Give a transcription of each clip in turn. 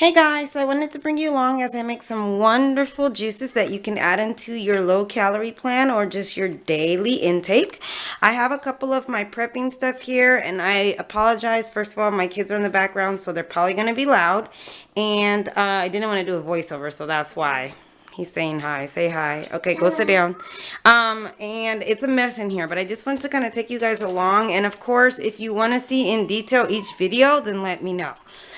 Hey guys, so I wanted to bring you along as I make some wonderful juices that you can add into your low calorie plan or just your daily intake. I have a couple of my prepping stuff here, and I apologize. First of all, my kids are in the background, so they're probably going to be loud, and I didn't want to do a voiceover, so that's why. He's saying hi. Say hi. Okay, go sit down. And it's a mess in here, but I just wanted to kind of take you guys along. And of course, if you want to see in detail each video, then let me know.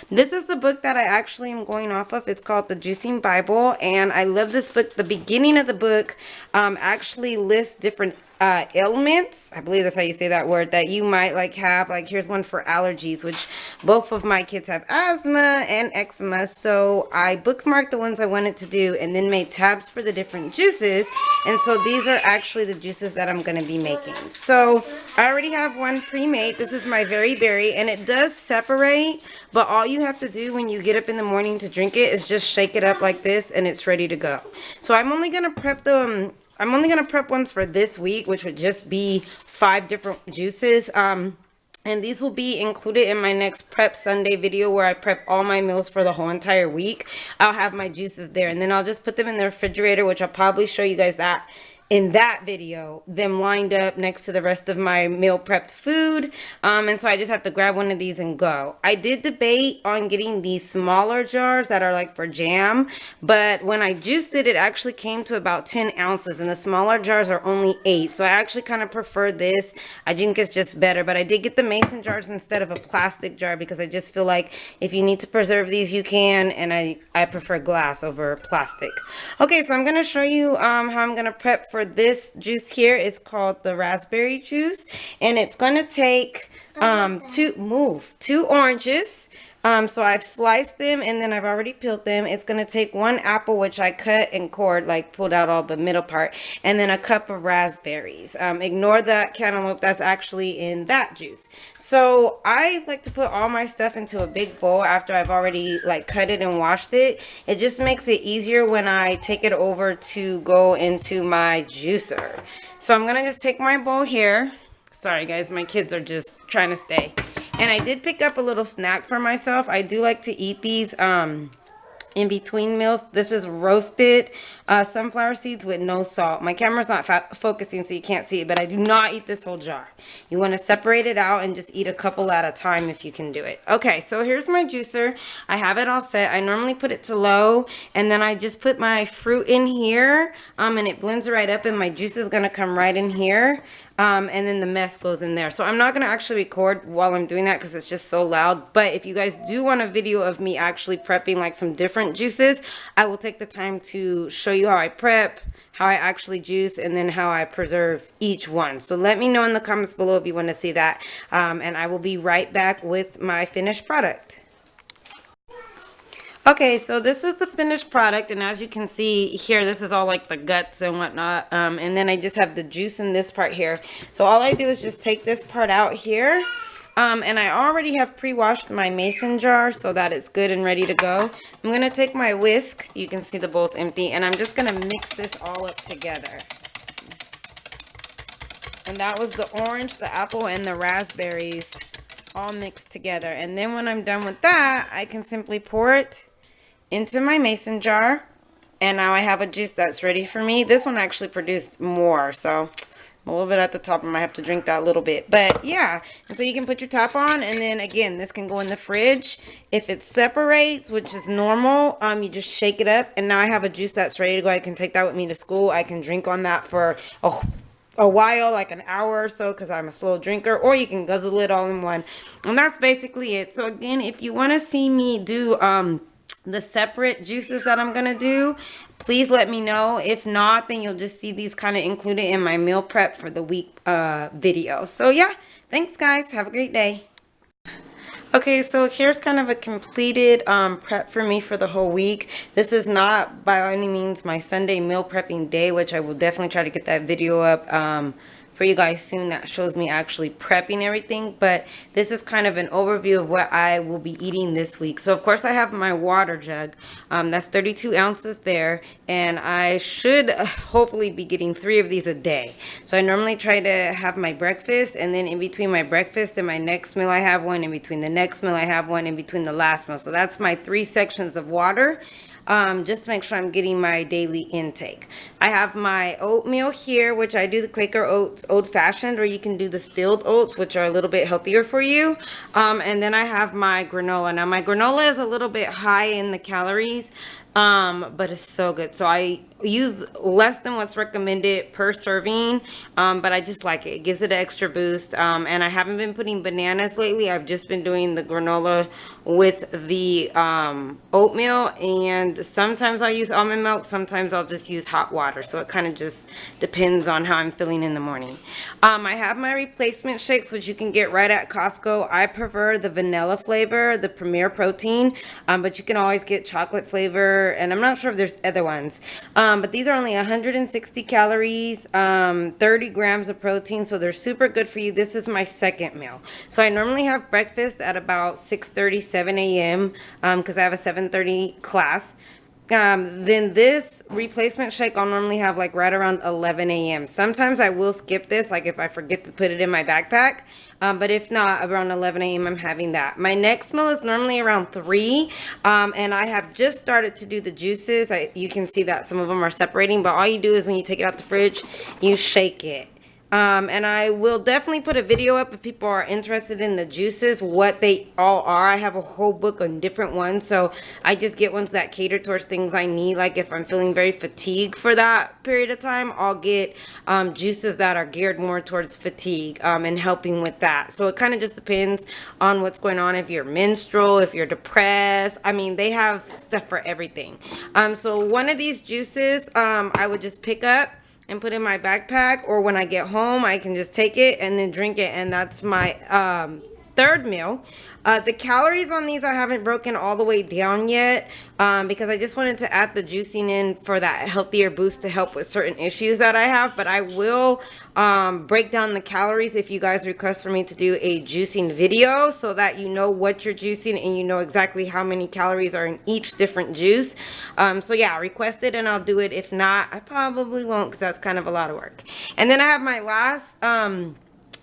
This is the book that I actually am going off of. It's called The Juicing Bible, and I love this book. The beginning of the book actually lists different ailments, I believe that's how you say that word, that you might have. Like, here's one for allergies, which both of my kids have asthma and eczema, so I bookmarked the ones I wanted to do and then made tabs for the different juices. And so these are actually the juices that I'm going to be making. So I already have one pre-made. This is my very berry, and it does separate, but all you have to do when you get up in the morning to drink it is just shake it up like this and it's ready to go. So I'm only going to prep ones for this week, which would just be 5 different juices. And these will be included in my next Prep Sunday video where I prep all my meals for the whole entire week. I'll have my juices there, and then I'll just put them in the refrigerator, which I'll probably show you guys that in that video, them lined up next to the rest of my meal prepped food. And so I just have to grab one of these and go. I did debate on getting these smaller jars that are like for jam, but when I juiced it, it actually came to about 10 ounces, and the smaller jars are only 8. So I actually kind of prefer this. I think it's just better, but I did get the mason jars instead of a plastic jar because I just feel like if you need to preserve these, you can, and I prefer glass over plastic. Okay, so I'm going to show you how I'm going to prep for this juice here. Is called the raspberry juice, and it's going to take two oranges. So I've sliced them, and then I've already peeled them. It's going to take 1 apple, which I cut and cored, like pulled out all the middle part, and then a cup of raspberries. Ignore that cantaloupe, that's actually in that juice. So I like to put all my stuff into a big bowl after I've already cut it and washed it. It just makes it easier when I take it over to go into my juicer. So I'm going to just take my bowl here. Sorry guys, my kids are just trying to stay. And I did pick up a little snack for myself. I do like to eat these in between meals. This is roasted sunflower seeds with no salt. My camera's not focusing, so you can't see it, but I do not eat this whole jar. You want to separate it out and just eat a couple at a time if you can do it. Okay, so here's my juicer. I have it all set. I normally put it to low, and then I just put my fruit in here, and it blends right up, and my juice is going to come right in here. And then the mess goes in there. So I'm not going to actually record while I'm doing that because it's just so loud. But if you guys do want a video of me actually prepping some different juices, I will take the time to show you how I prep, how I actually juice, and then how I preserve each one. So let me know in the comments below if you want to see that. And I will be right back with my finished product. Okay, so this is the finished product, and as you can see here, this is all the guts and whatnot, and then I just have the juice in this part here. So all I do is just take this part out here, and I already have pre-washed my mason jar so that it's good and ready to go. I'm going to take my whisk, you can see the bowl's empty, and I'm just going to mix this all up together. And that was the orange, the apple, and the raspberries all mixed together. And then when I'm done with that, I can simply pour it into my mason jar, and now I have a juice that's ready for me. This one actually produced more, so a little bit at the top. I might have to drink that a little bit, but yeah. And so you can put your top on, and then again, this can go in the fridge. If it separates, which is normal, you just shake it up, and now I have a juice that's ready to go. I can take that with me to school. I can drink on that for a while, like an hour or so, because I'm a slow drinker, or you can guzzle it all in one. And that's basically it. So again, if you want to see me do the separate juices that I'm gonna do, please let me know. If not, then you'll just see these kind of included in my meal prep for the week video. So yeah, thanks guys, have a great day. Okay, so here's kind of a completed prep for me for the whole week. This is not by any means my Sunday meal prepping day, which I will definitely try to get that video up for for you guys soon that shows me actually prepping everything. But this is kind of an overview of what I will be eating this week. So of course I have my water jug. That's 32 ounces there, and I should hopefully be getting 3 of these a day. So I normally try to have my breakfast, and then in between my breakfast and my next meal I have one, in between the next meal I have one, in between the last meal. So that's my 3 sections of water. Just to make sure I'm getting my daily intake. I have my oatmeal here, which I do the Quaker Oats old fashioned, or you can do the stilled oats, which are a little bit healthier for you. And then I have my granola. Now my granola is a little bit high in the calories, but it's so good. So I use less than what's recommended per serving, but I just like it. It gives it an extra boost. And I haven't been putting bananas lately. I've just been doing the granola with the oatmeal, and sometimes I'll use almond milk, sometimes I'll just use hot water. So it kind of just depends on how I'm feeling in the morning. I have my replacement shakes, which you can get right at Costco. I prefer the vanilla flavor, the Premier Protein, but you can always get chocolate flavor, and I'm not sure if there's other ones. But these are only 160 calories, 30 grams of protein, so they're super good for you. This is my second meal. So I normally have breakfast at about 6:30, 7 a.m. Because I have a 7:30 class. Then this replacement shake I'll normally have like right around 11 a.m. Sometimes I will skip this, like if I forget to put it in my backpack. But if not, around 11 a.m. I'm having that. My next meal is normally around 3. And I have just started to do the juices. You can see that some of them are separating, but all you do is when you take it out the fridge, you shake it. And I will definitely put a video up if people are interested in the juices, what they all are. I have a whole book on different ones, so I just get ones that cater towards things I need. Like if I'm feeling very fatigued for that period of time, I'll get juices that are geared more towards fatigue and helping with that. So it kind of just depends on what's going on. If you're menstrual, if you're depressed, I mean, they have stuff for everything. So one of these juices I would just pick up and put in my backpack, or when I get home I can just take it and then drink it, and that's my third meal. The calories on these I haven't broken all the way down yet, because I just wanted to add the juicing in for that healthier boost to help with certain issues that I have. But I will break down the calories if you guys request for me to do a juicing video, so that you know what you're juicing and you know exactly how many calories are in each different juice. So yeah, request it and I'll do it. If not, I probably won't, because that's kind of a lot of work. And then I have my last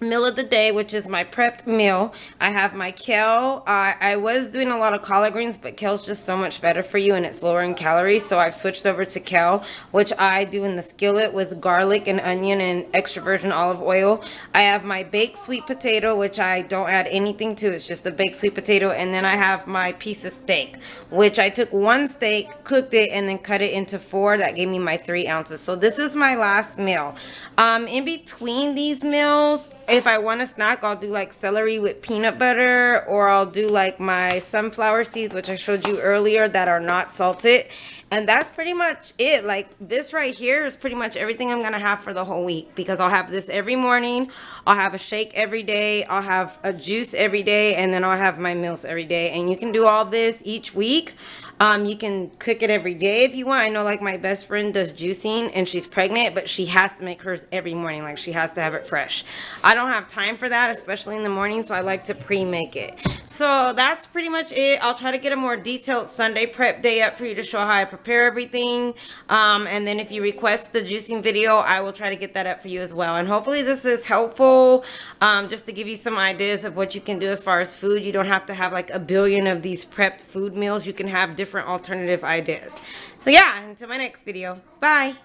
meal of the day, which is my prepped meal. I have my kale. I was doing a lot of collard greens, but kale's just so much better for you and it's lower in calories, so I've switched over to kale, which I do in the skillet with garlic and onion and extra virgin olive oil. I have my baked sweet potato, which I don't add anything to. It's just a baked sweet potato. And then I have my piece of steak, which I took 1 steak, cooked it, and then cut it into 4. That gave me my 3 ounces. So this is my last meal. In between these meals, if I want a snack, I'll do like celery with peanut butter, or I'll do like my sunflower seeds, which I showed you earlier, that are not salted. And that's pretty much it. Like this right here is pretty much everything I'm gonna have for the whole week, because I'll have this every morning, I'll have a shake every day, I'll have a juice every day, and then I'll have my meals every day. And you can do all this each week. You can cook it every day if you want. I know like my best friend does juicing and she's pregnant, but she has to make hers every morning. Like she has to have it fresh. I don't have time for that, especially in the morning, so I like to pre-make it. So that's pretty much it. I'll try to get a more detailed Sunday prep day up for you to show how I prepare everything. And then if you request the juicing video, I will try to get that up for you as well. And hopefully this is helpful, just to give you some ideas of what you can do as far as food. You don't have to have like a billion of these prepped food meals. You can have different alternative ideas. So yeah, until my next video. Bye.